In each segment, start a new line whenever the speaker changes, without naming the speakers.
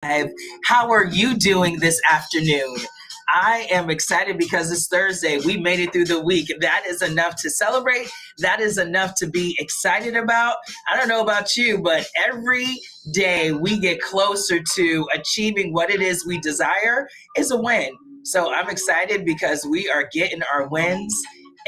Live. How are you doing this afternoon? I am excited because it's Thursday. We made it through the week. That is enough to celebrate. That is enough to be excited about. I don't know about you, but every day we get closer to achieving what it is we desire is a win. So I'm excited because we are getting our wins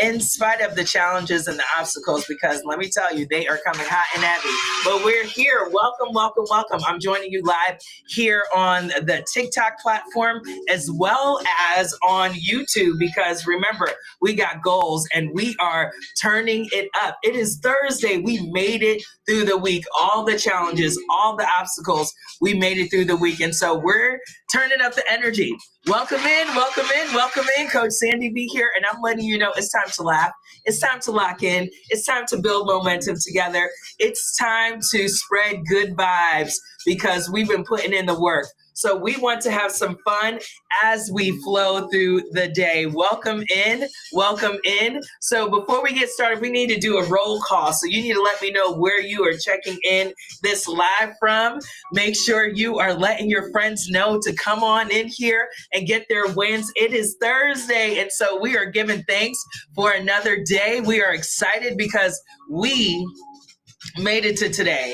in spite of the challenges and the obstacles, because let me tell you, they are coming hot and heavy. But we're here. Welcome, welcome, welcome. I'm joining you live here on the TikTok platform as well as on YouTube, because remember, we got goals and we are turning it up. It is Thursday. We made it through the week. All the challenges, all the obstacles, we made it through the week. And so we're turning up the energy. Welcome in, welcome in, welcome in. Coach Sandy B here, and I'm letting you know it's time to laugh. It's time to lock in. It's time to build momentum together. It's time to spread good vibes because we've been putting in the work. So we want to have some fun as we flow through the day. Welcome in, welcome in. So before we get started, we need to do a roll call. So you need to let me know where you are checking in this live from. Make sure you are letting your friends know to come on in here and get their wins. It is Thursday, and so we are giving thanks for another day. We are excited because we made it to today.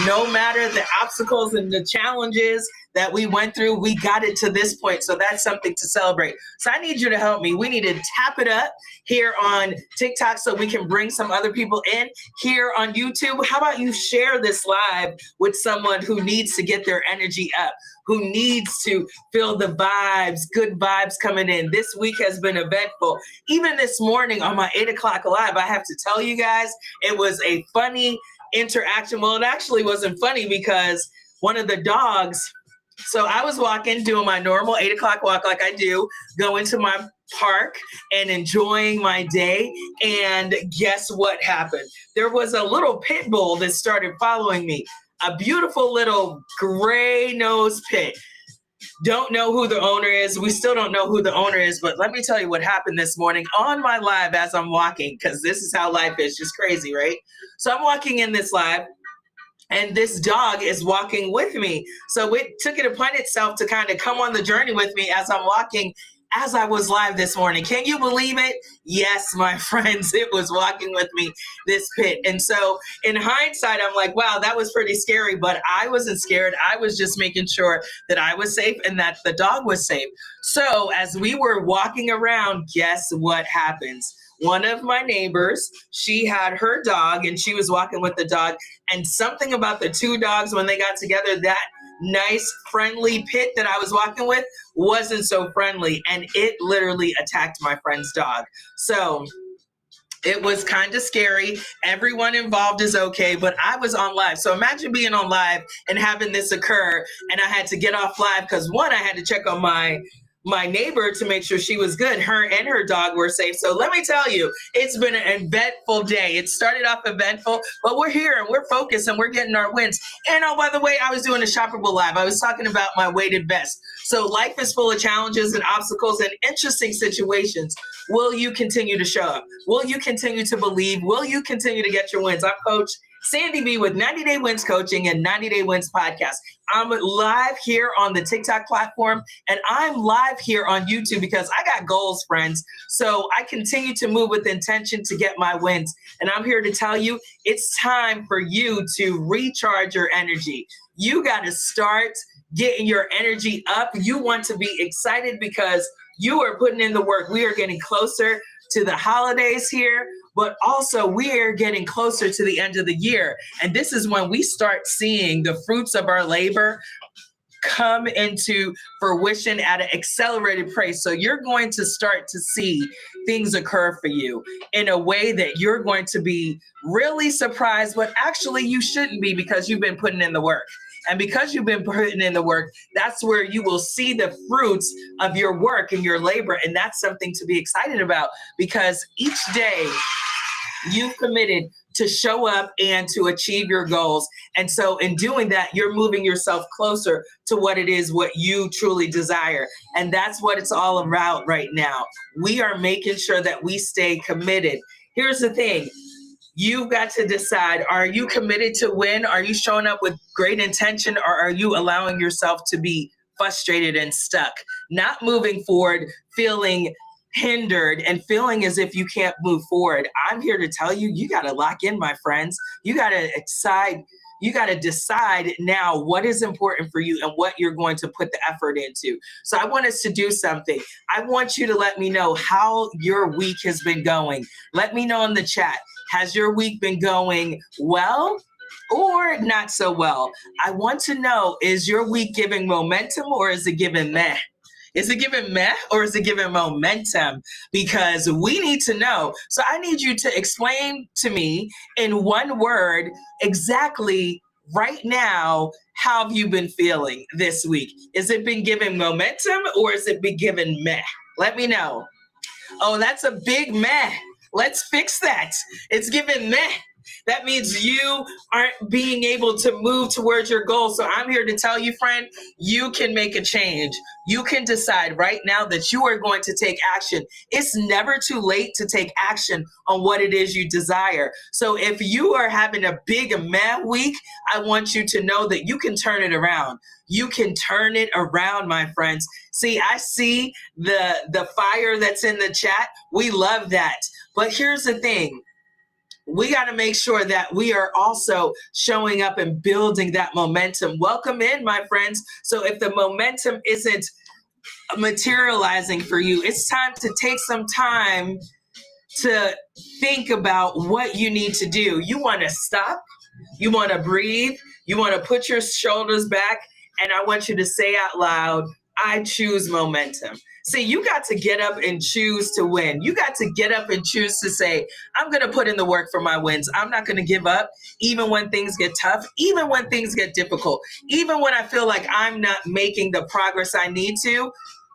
No matter the obstacles and the challenges that we went through, we got it to this point. So that's something to celebrate. So I need you to help me. We need to tap it up here on TikTok so we can bring some other people in here on YouTube. How about you share this live with someone who needs to get their energy up, who needs to feel the vibes, good vibes coming in. This week has been eventful. Even this morning on my 8 o'clock live, I have to tell you guys, it was a funny interaction. Well, it actually wasn't funny because one of the dogs, so I was walking, doing my normal 8 o'clock walk like I do, going to my park and enjoying my day. And guess what happened? There was a little pit bull that started following me. A beautiful little gray nose pit. Don't know who the owner is. We still don't know who the owner is, but let me tell you what happened this morning on my live as I'm walking, because this is how life is, just crazy, right? So I'm walking in this live, and this dog is walking with me. So it took it upon itself to kind of come on the journey with me as I'm walking, as I was live this morning. Can you believe it? Yes, my friends, it was walking with me, this pit. And so in hindsight, I'm like, wow, that was pretty scary, but I wasn't scared. I was just making sure that I was safe and that the dog was safe. So as we were walking around, guess what happens? One of my neighbors, she had her dog and she was walking with the dog, and something about the two dogs, when they got together, that nice friendly pit that I was walking with wasn't so friendly, and it literally attacked my friend's dog. So it was kind of scary. Everyone involved is okay, but I was on live. So imagine being on live and having this occur, and I had to get off live because one, I had to check on my neighbor to make sure she was good. Her and her dog were safe. So let me tell you, it's been an eventful day. It started off eventful, but we're here and we're focused and we're getting our wins. And oh, by the way, I was doing a Shopperable Live. I was talking about my weighted vest. So life is full of challenges and obstacles and interesting situations. Will you continue to show up? Will you continue to believe? Will you continue to get your wins? I'm Coach Sandy B with 90 Day Wins Coaching and 90 Day Wins Podcast. I'm live here on the TikTok platform, and I'm live here on YouTube because I got goals, friends. So I continue to move with intention to get my wins. And I'm here to tell you, it's time for you to recharge your energy. You got to start getting your energy up. You want to be excited because you are putting in the work. We are getting closer to the holidays here, but also we are getting closer to the end of the year. And this is when we start seeing the fruits of our labor come into fruition at an accelerated pace. So you're going to start to see things occur for you in a way that you're going to be really surprised, but actually you shouldn't be because you've been putting in the work. And because you've been putting in the work, that's where you will see the fruits of your work and your labor. And that's something to be excited about because each day you've committed to show up and to achieve your goals. And so in doing that, you're moving yourself closer to what it is, what you truly desire. And that's what it's all about right now. We are making sure that we stay committed. Here's the thing. You've got to decide, are you committed to win? Are you showing up with great intention, or are you allowing yourself to be frustrated and stuck, not moving forward, feeling hindered and feeling as if you can't move forward? I'm here to tell you, you got to lock in, my friends. You got to decide. You got to decide now what is important for you and what you're going to put the effort into. So I want us to do something. I want you to let me know how your week has been going. Let me know in the chat. Has your week been going well or not so well? I want to know, is your week giving momentum or is it giving meh? Is it giving meh or is it giving momentum? Because we need to know. So I need you to explain to me in one word exactly right now, how have you been feeling this week? Is it been giving momentum or is it been giving meh? Let me know. Oh, that's a big meh. Let's fix that. It's giving meh. That means you aren't being able to move towards your goal. So I'm here to tell you, friend, you can make a change. You can decide right now that you are going to take action. It's never too late to take action on what it is you desire. So if you are having a big meh week, I want you to know that you can turn it around. You can turn it around, my friends. See, I see the fire that's in the chat. We love that. But here's the thing. We got to make sure that we are also showing up and building that momentum. Welcome in, my friends. So if the momentum isn't materializing for you, it's time to take some time to think about what you need to do. You want to stop. You want to breathe. You want to put your shoulders back. And I want you to say out loud, I choose momentum. See, you got to get up and choose to win. You got to get up and choose to say, I'm going to put in the work for my wins. I'm not going to give up, even when things get tough, even when things get difficult, even when I feel like I'm not making the progress I need to.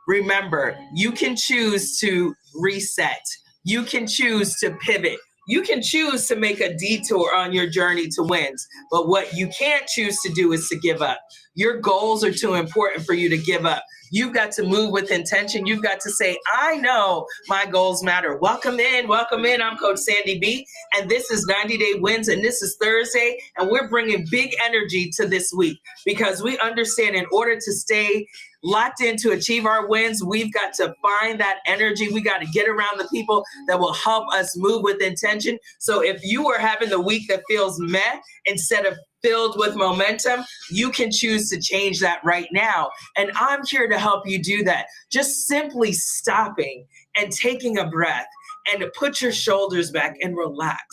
Remember, you can choose to reset. You can choose to pivot. You can choose to make a detour on your journey to wins. But what you can't choose to do is to give up. Your goals are too important for you to give up. You've got to move with intention. You've got to say, I know my goals matter. Welcome in. Welcome in. I'm Coach Sandy B. And this is 90 Day Wins. And this is Thursday. And we're bringing big energy to this week because we understand in order to stay locked in to achieve our wins, we've got to find that energy. We got to get around the people that will help us move with intention. So if you are having the week that feels meh instead of filled with momentum, you can choose to change that right now. And I'm here to help you do that. Just simply stopping and taking a breath and to put your shoulders back and relax.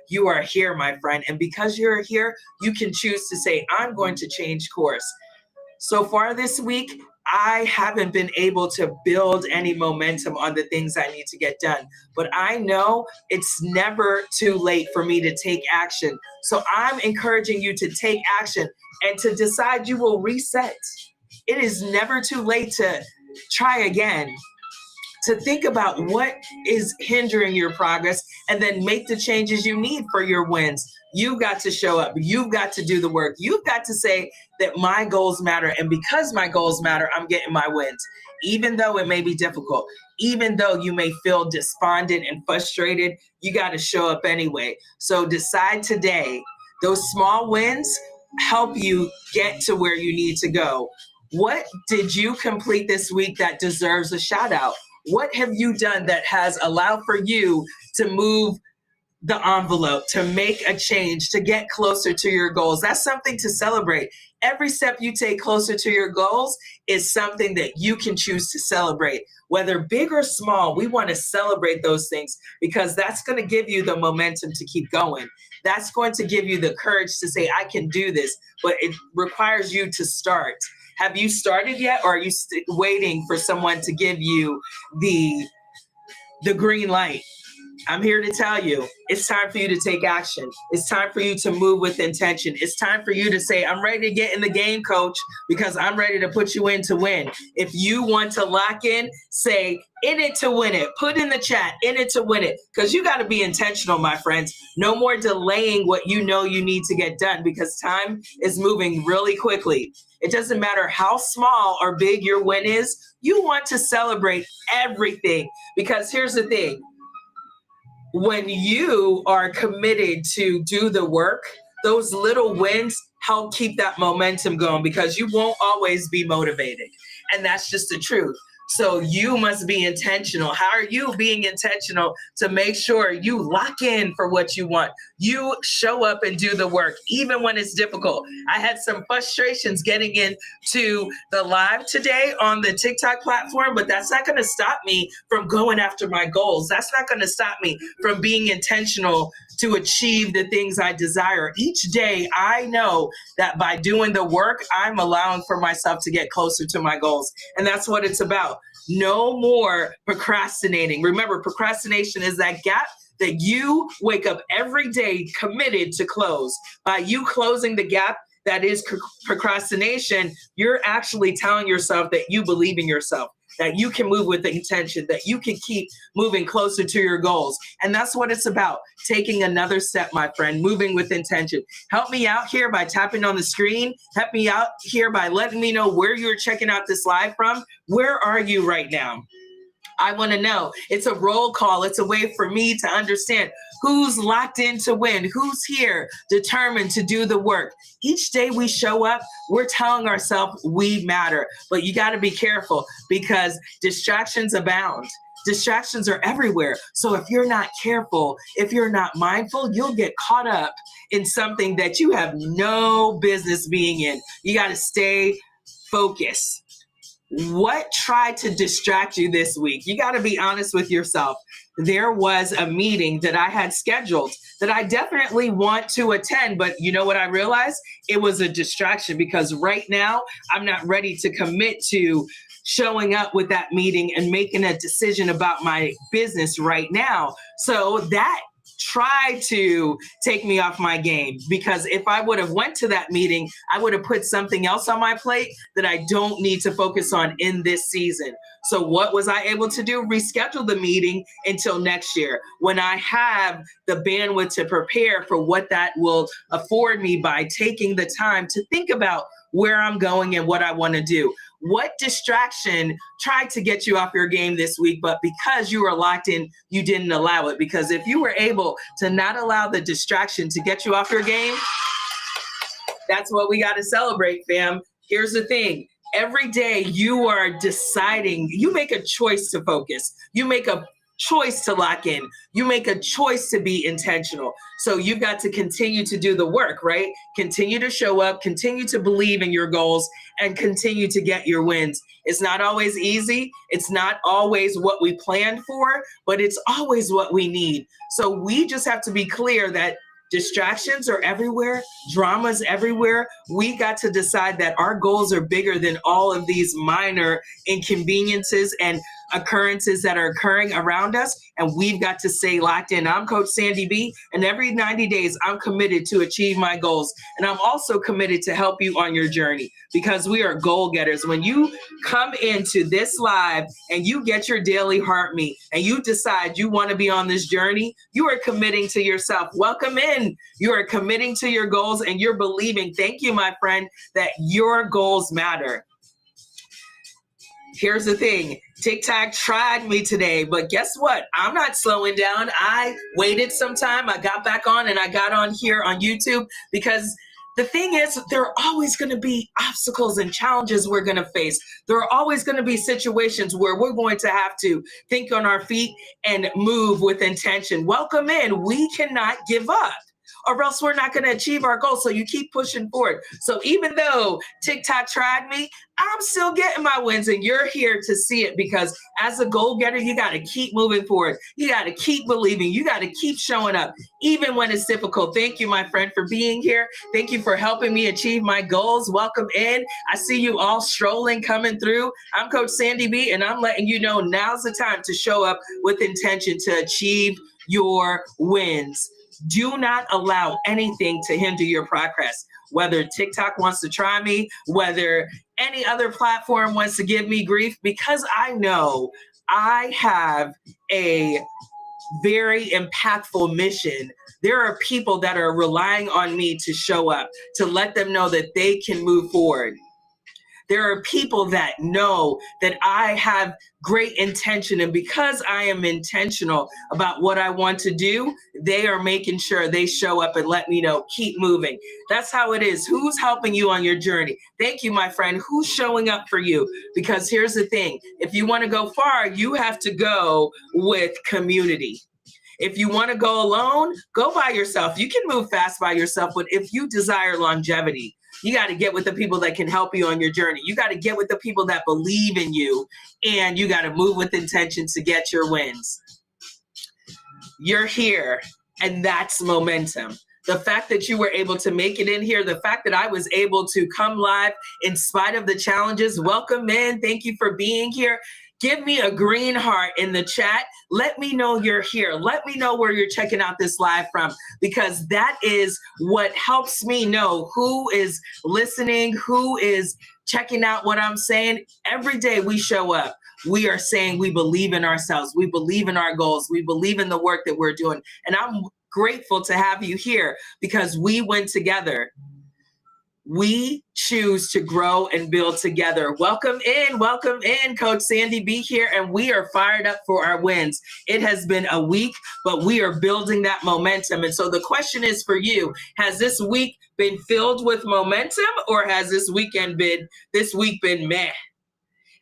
You are here, my friend. And because you're here, you can choose to say, I'm going to change course. So far this week, I haven't been able to build any momentum on the things I need to get done. But I know it's never too late for me to take action. So I'm encouraging you to take action and to decide you will reset. It is never too late to try again, to think about what is hindering your progress and then make the changes you need for your wins. You've got to show up. You've got to do the work. You've got to say that my goals matter. And because my goals matter, I'm getting my wins. Even though it may be difficult, even though you may feel despondent and frustrated, you got to show up anyway. So decide today. Those small wins help you get to where you need to go. What did you complete this week that deserves a shout out? What have you done that has allowed for you to move the envelope, to make a change, to get closer to your goals? That's something to celebrate. Every step you take closer to your goals is something that you can choose to celebrate. Whether big or small, we want to celebrate those things because that's going to give you the momentum to keep going. That's going to give you the courage to say, I can do this, but it requires you to start. Have you started yet, or are you waiting for someone to give you the green light? I'm here to tell you, it's time for you to take action. It's time for you to move with intention. It's time for you to say, I'm ready to get in the game, coach, because I'm ready to put you in to win. If you want to lock in, say, in it to win it. Put in the chat, in it to win it, because you got to be intentional, my friends. No more delaying what you know you need to get done because time is moving really quickly. It doesn't matter how small or big your win is. You want to celebrate everything because here's the thing. When you are committed to do the work, those little wins help keep that momentum going because you won't always be motivated. And that's just the truth. So you must be intentional. How are you being intentional to make sure you lock in for what you want? You show up and do the work, even when it's difficult. I had some frustrations getting into the live today on the TikTok platform, but that's not going to stop me from going after my goals. That's not going to stop me from being intentional to achieve the things I desire. Each day, I know that by doing the work, I'm allowing for myself to get closer to my goals. And that's what it's about. No more procrastinating. Remember, procrastination is that gap that you wake up every day committed to close. By you closing the gap that is procrastination, you're actually telling yourself that you believe in yourself, that you can move with intention, that you can keep moving closer to your goals. And that's what it's about. Taking another step, my friend, moving with intention. Help me out here by tapping on the screen. Help me out here by letting me know where you're checking out this live from. Where are you right now? I want to know. It's a roll call. It's a way for me to understand who's locked in to win, who's here determined to do the work. Each day we show up, we're telling ourselves we matter. But you got to be careful because distractions abound. Distractions are everywhere. So if you're not careful, if you're not mindful, you'll get caught up in something that you have no business being in. You got to stay focused. What tried to distract you this week? You got to be honest with yourself. There was a meeting that I had scheduled that I definitely want to attend, but you know what I realized? It was a distraction because right now I'm not ready to commit to showing up with that meeting and making a decision about my business right now. So that tried to take me off my game because if I would have went to that meeting, I would have put something else on my plate that I don't need to focus on in this season. So what was I able to do? Reschedule the meeting until next year when I have the bandwidth to prepare for what that will afford me by taking the time to think about where I'm going and what I want to do. What distraction tried to get you off your game this week, but because you were locked in, you didn't allow it? Because if you were able to not allow the distraction to get you off your game, that's what we got to celebrate, fam. Here's the thing. Every day you are deciding, you make a choice to focus. You make a choice to lock in. You make a choice to be intentional. So you've got to continue to do the work, right? Continue to show up, continue to believe in your goals, and continue to get your wins. It's not always easy. It's not always what we planned for, but it's always what we need. So we just have to be clear that distractions are everywhere, drama's everywhere. We got to decide that our goals are bigger than all of these minor inconveniences and occurrences that are occurring around us, and we've got to stay locked in. I'm Coach Sandy B, and every 90 days, I'm committed to achieve my goals, and I'm also committed to help you on your journey because we are goal getters. When you come into this live and you get your daily heartbeat and you decide you want to be on this journey, you are committing to yourself. Welcome in. You are committing to your goals, and you're believing, thank you, my friend, that your goals matter. Here's the thing. TikTok tried me today, but guess what? I'm not slowing down. I waited some time. I got back on and I got on here on YouTube because the thing is, there are always going to be obstacles and challenges we're going to face. There are always going to be situations where we're going to have to think on our feet and move with intention. Welcome in. We cannot give up, or else we're not going to achieve our goals. So you keep pushing forward. So even though TikTok tried me, I'm still getting my wins, and you're here to see it because as a goal getter, you got to keep moving forward. You got to keep believing. You got to keep showing up, even when it's difficult. Thank you, my friend, for being here. Thank you for helping me achieve my goals. Welcome in. I see you all strolling, coming through. I'm Coach Sandy B, and I'm letting you know now's the time to show up with intention to achieve your wins. Do not allow anything to hinder your progress, whether TikTok wants to try me, whether any other platform wants to give me grief, because I know I have a very impactful mission. There are people that are relying on me to show up, to let them know that they can move forward. There are people that know that I have great intention. And because I am intentional about what I want to do, they are making sure they show up and let me know, keep moving. That's how it is. Who's helping you on your journey? Thank you, my friend. Who's showing up for you? Because here's the thing. If you want to go far, you have to go with community. If you want to go alone, go by yourself. You can move fast by yourself, but if you desire longevity, you got to get with the people that can help you on your journey. You got to get with the people that believe in you, and you got to move with intention to get your wins. You're here, and that's momentum. The fact that you were able to make it in here, the fact that I was able to come live in spite of the challenges. Welcome in. Thank you for being here. Give me a green heart in the chat. Let me know you're here. Let me know where you're checking out this live from, because that is what helps me know who is listening, who is checking out what I'm saying. Every day we show up, we are saying we believe in ourselves. We believe in our goals. We believe in the work that we're doing. And I'm grateful to have you here because we win together. We choose to grow and build together. Welcome in, Coach Sandy B here, and we are fired up for our wins. It has been a week, but we are building that momentum. And so the question is for you, has this week been filled with momentum, or has this week been meh?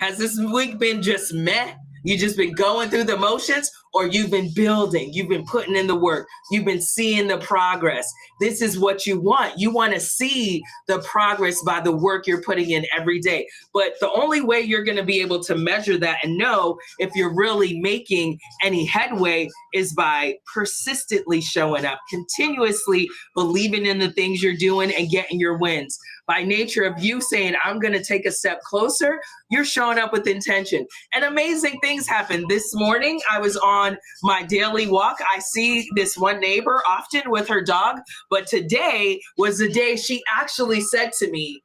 Has this week been just meh? You just been going through the motions, or you've been building, you've been putting in the work, you've been seeing the progress. This is what you want. You want to see the progress by the work you're putting in every day. But the only way you're going to be able to measure that and know if you're really making any headway is by persistently showing up, continuously believing in the things you're doing and getting your wins. By nature of you saying, I'm going to take a step closer, you're showing up with intention. And amazing things happen. This morning, I was on my daily walk. I see this one neighbor often with her dog, but today was the day she actually said to me,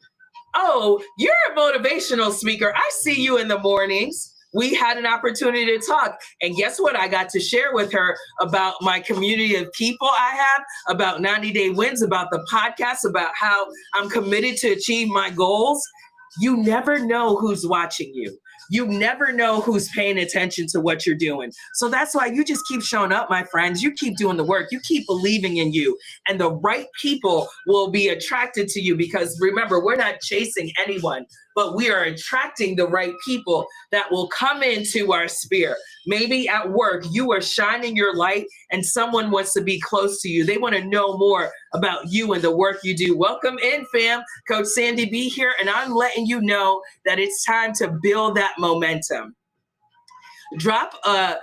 oh, you're a motivational speaker. I see you in the mornings. We had an opportunity to talk. And guess what? I got to share with her about my community of people I have, about 90 Day Wins, about the podcast, about how I'm committed to achieve my goals. You never know who's watching you. You never know who's paying attention to what you're doing. So that's why you just keep showing up, my friends. You keep doing the work. You keep believing in you. And the right people will be attracted to you, because remember, we're not chasing anyone, but we are attracting the right people that will come into our sphere. Maybe at work, you are shining your light and someone wants to be close to you. They want to know more about you and the work you do. Welcome in, fam. Coach Sandy B here, and I'm letting you know that it's time to build that momentum. Drop a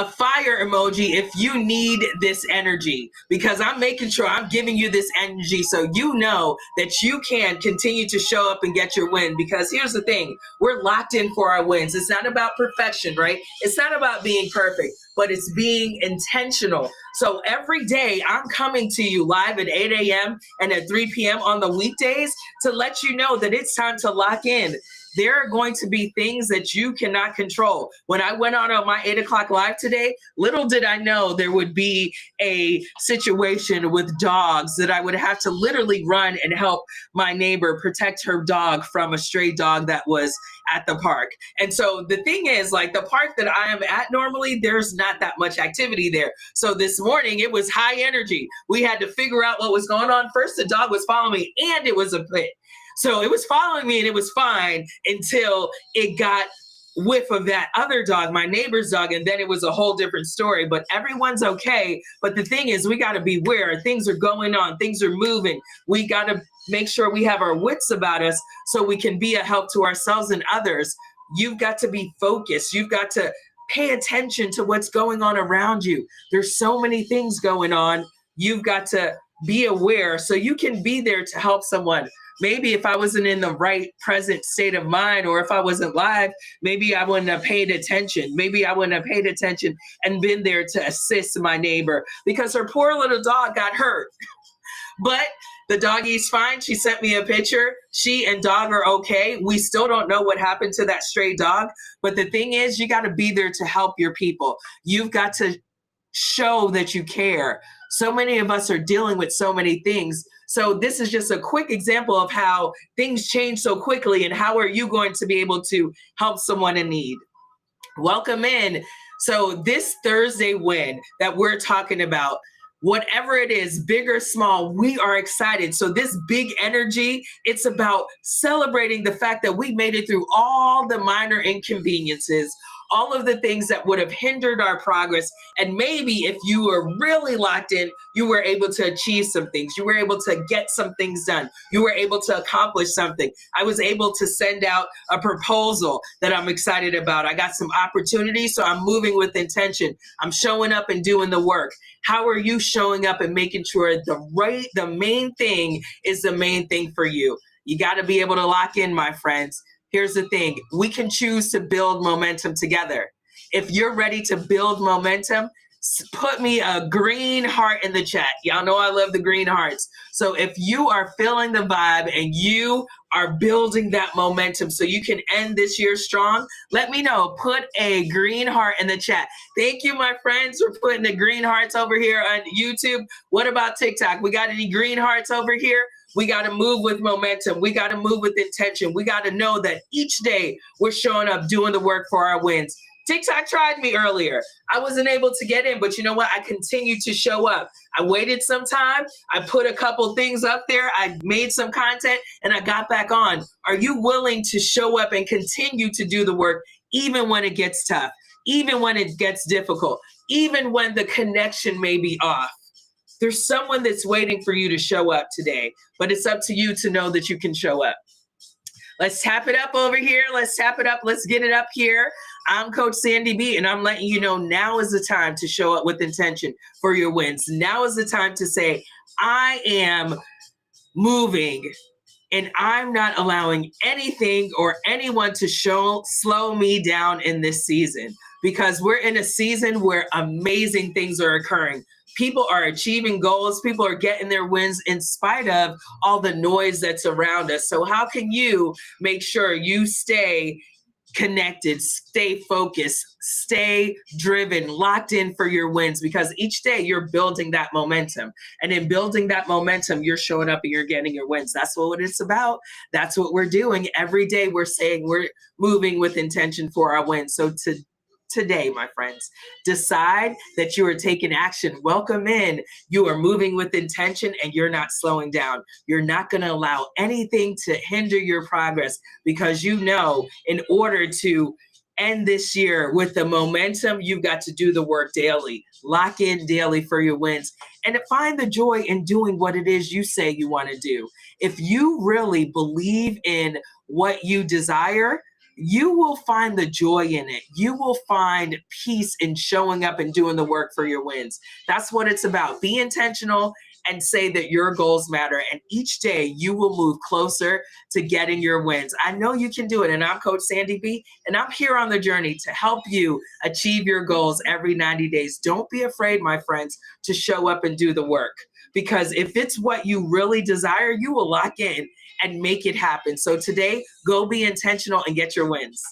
fire emoji if you need this energy, because I'm making sure I'm giving you this energy so you know that you can continue to show up and get your win. Because here's the thing, we're locked in for our wins. It's not about perfection, right? It's not about being perfect, but it's being intentional. So every day I'm coming to you live at 8 a.m. and at 3 p.m. on the weekdays to let you know that it's time to lock in. There are going to be things that you cannot control. When I went on my 8 o'clock live today, little did I know there would be a situation with dogs that I would have to literally run and help my neighbor protect her dog from a stray dog that was at the park. And so the thing is, like, the park that I am at normally, there's not that much activity there. So this morning it was high energy. We had to figure out what was going on. First, the dog was following me, and it was a pit. So it was following me and it was fine until it got whiff of that other dog, my neighbor's dog, and then it was a whole different story. But everyone's okay. But the thing is, we got to beware. Things are going on. Things are moving. We got to make sure we have our wits about us so we can be a help to ourselves and others. You've got to be focused. You've got to pay attention to what's going on around you. There's so many things going on. You've got to be aware so you can be there to help someone. Maybe if I wasn't in the right present state of mind, or if I wasn't live, maybe I wouldn't have paid attention. Maybe I wouldn't have paid attention and been there to assist my neighbor, because her poor little dog got hurt. But the doggy's fine. She sent me a picture. She and dog are okay. We still don't know what happened to that stray dog. But the thing is, you got to be there to help your people. You've got to show that you care. So many of us are dealing with so many things. So this is just a quick example of how things change so quickly and how are you going to be able to help someone in need. Welcome in. So this Thursday win that we're talking about, whatever it is, big or small, we are excited. So this big energy, it's about celebrating the fact that we made it through all the minor inconveniences, all of the things that would have hindered our progress. And maybe if you were really locked in, you were able to achieve some things. You were able to get some things done. You were able to accomplish something. I was able to send out a proposal that I'm excited about. I got some opportunities, so I'm moving with intention. I'm showing up and doing the work. How are you showing up and making sure the main thing is the main thing for you? You got to be able to lock in, my friends. Here's the thing. We can choose to build momentum together. If you're ready to build momentum, put me a green heart in the chat. Y'all know I love the green hearts. So if you are feeling the vibe and you are building that momentum so you can end this year strong, let me know. Put a green heart in the chat. Thank you, my friends, for putting the green hearts over here on YouTube. What about TikTok? We got any green hearts over here? We got to move with momentum. We got to move with intention. We got to know that each day we're showing up, doing the work for our wins. TikTok tried me earlier. I wasn't able to get in, but you know what? I continued to show up. I waited some time. I put a couple things up there. I made some content and I got back on. Are you willing to show up and continue to do the work even when it gets tough, even when it gets difficult, even when the connection may be off? There's someone that's waiting for you to show up today, but it's up to you to know that you can show up. Let's tap it up over here. Let's tap it up. Let's get it up here. I'm Coach Sandy B, and I'm letting you know now is the time to show up with intention for your wins. Now is the time to say, I am moving, and I'm not allowing anything or anyone to slow me down in this season, because we're in a season where amazing things are occurring. People are achieving goals. People are getting their wins in spite of all the noise that's around us. So how can you make sure you stay connected, stay focused, stay driven, locked in for your wins? Because each day you're building that momentum. And in building that momentum, you're showing up and you're getting your wins. That's what it's about. That's what we're doing. Every day we're saying we're moving with intention for our wins. So today, my friends, decide that you are taking action. Welcome in. You are moving with intention and you're not slowing down. You're not going to allow anything to hinder your progress, because you know in order to end this year with the momentum, you've got to do the work daily. Lock in daily for your wins and find the joy in doing what it is you say you want to do. If you really believe in what you desire, you will find the joy in it. You will find peace in showing up and doing the work for your wins. That's what it's about. Be intentional and say that your goals matter. And each day you will move closer to getting your wins. I know you can do it. And I'm Coach Sandy B, and I'm here on the journey to help you achieve your goals every 90 days. Don't be afraid, my friends, to show up and do the work. Because if it's what you really desire, you will lock in and make it happen. So today, go be intentional and get your wins.